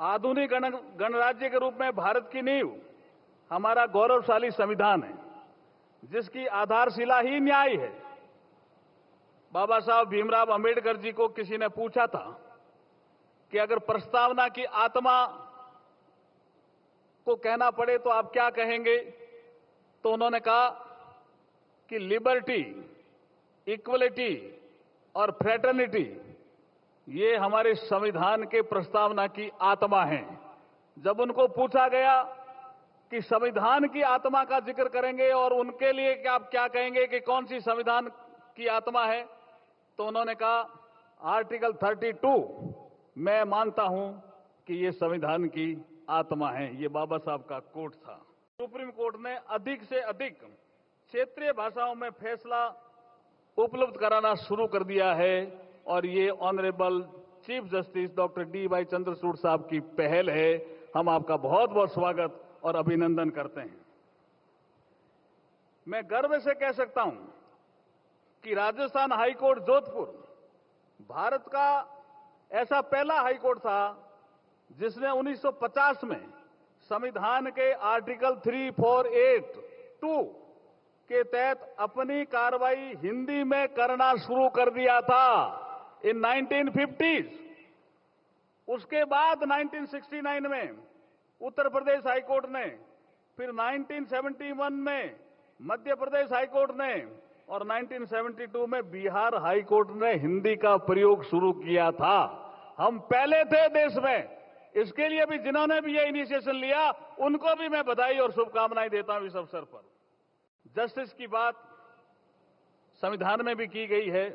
आधुनिक गणराज्य के रूप में भारत की नींव हमारा गौरवशाली संविधान है, जिसकी आधारशिला ही न्याय है। बाबा साहब भीमराव अंबेडकर जी को किसी ने पूछा था कि अगर प्रस्तावना की आत्मा को कहना पड़े तो आप क्या कहेंगे, तो उन्होंने कहा कि लिबर्टी, इक्वलिटी और फ्रेटर्निटी ये हमारे संविधान के प्रस्तावना की आत्मा है। जब उनको पूछा गया कि संविधान की आत्मा का जिक्र करेंगे और उनके लिए कि आप क्या कहेंगे कि कौन सी संविधान की आत्मा है, तो उन्होंने कहा आर्टिकल 32 मैं मानता हूं कि ये संविधान की आत्मा है। ये बाबा साहब का कोट था। सुप्रीम कोर्ट ने अधिक से अधिक क्षेत्रीय भाषाओं में फैसला उपलब्ध कराना शुरू कर दिया है और ये honourable chief justice doctor D.Y.. Chandrachud साहब की पहल है। हम आपका बहुत बहुत स्वागत और अभिनंदन करते हैं। मैं गर्व से कह सकता हूं कि राजस्थान हाईकोर्ट जोधपुर भारत का ऐसा पहला हाईकोर्ट था जिसने 1950 में संविधान के आर्टिकल 348(2) के तहत अपनी कार्रवाई हिंदी में करना शुरू कर दिया था इन 1950s। उसके बाद 1969 में उत्तर प्रदेश हाईकोर्ट ने, फिर 1971 में मध्य प्रदेश हाईकोर्ट ने और 1972 में बिहार हाईकोर्ट ने हिंदी का प्रयोग शुरू किया था। हम पहले थे देश में। इसके लिए भी जिन्होंने भी ये इनिशिएशन लिया उनको भी मैं बधाई और शुभकामनाएं देता हूं इस अवसर पर। जस्टिस की बात संविधान में भी की गई है।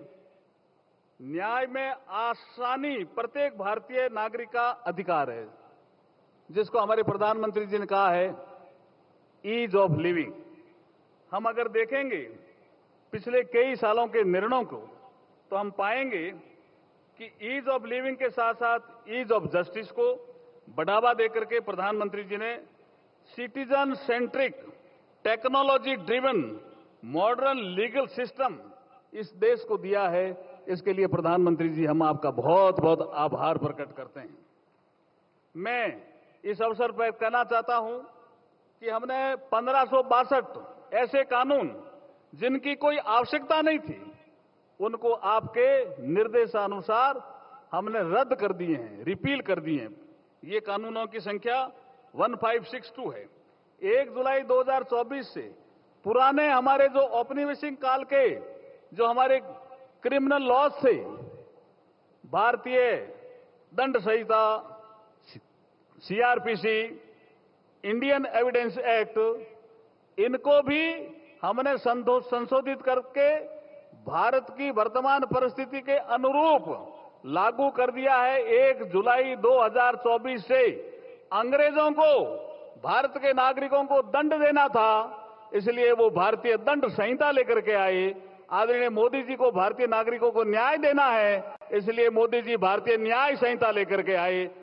न्याय में आसानी प्रत्येक भारतीय नागरिक का अधिकार है, जिसको हमारे प्रधानमंत्री जी ने कहा है ईज ऑफ लिविंग। हम अगर देखेंगे पिछले कई सालों के निर्णयों को तो हम पाएंगे कि ईज ऑफ लिविंग के साथ साथ ईज ऑफ जस्टिस को बढ़ावा देकर के प्रधानमंत्री जी ने citizen centric, technology driven, modern legal system इस देश को दिया है। इसके लिए प्रधानमंत्री जी हम आपका बहुत बहुत आभार प्रकट करते हैं। मैं इस अवसर पर कहना चाहता हूं कि हमने 1562 ऐसे कानून जिनकी कोई आवश्यकता नहीं थी उनको आपके निर्देशानुसार हमने रद्द कर दिए हैं, रिपील कर दिए हैं। ये कानूनों की संख्या 1562 है। 1 जुलाई 2024 से पुराने हमारे जो औपनिवेशिक काल के जो हमारे क्रिमिनल लॉज थे, भारतीय दंड संहिता, सीआरपीसी, इंडियन एविडेंस एक्ट, इनको भी हमने संशोधित करके भारत की वर्तमान परिस्थिति के अनुरूप लागू कर दिया है। 1 जुलाई 2024 से अंग्रेजों को भारत के नागरिकों को दंड देना था, इसलिए वो भारतीय दंड संहिता लेकर के आए। आदरणीय मोदी जी को भारतीय नागरिकों को न्याय देना है, इसलिए मोदी जी भारतीय न्याय संहिता लेकर के आए।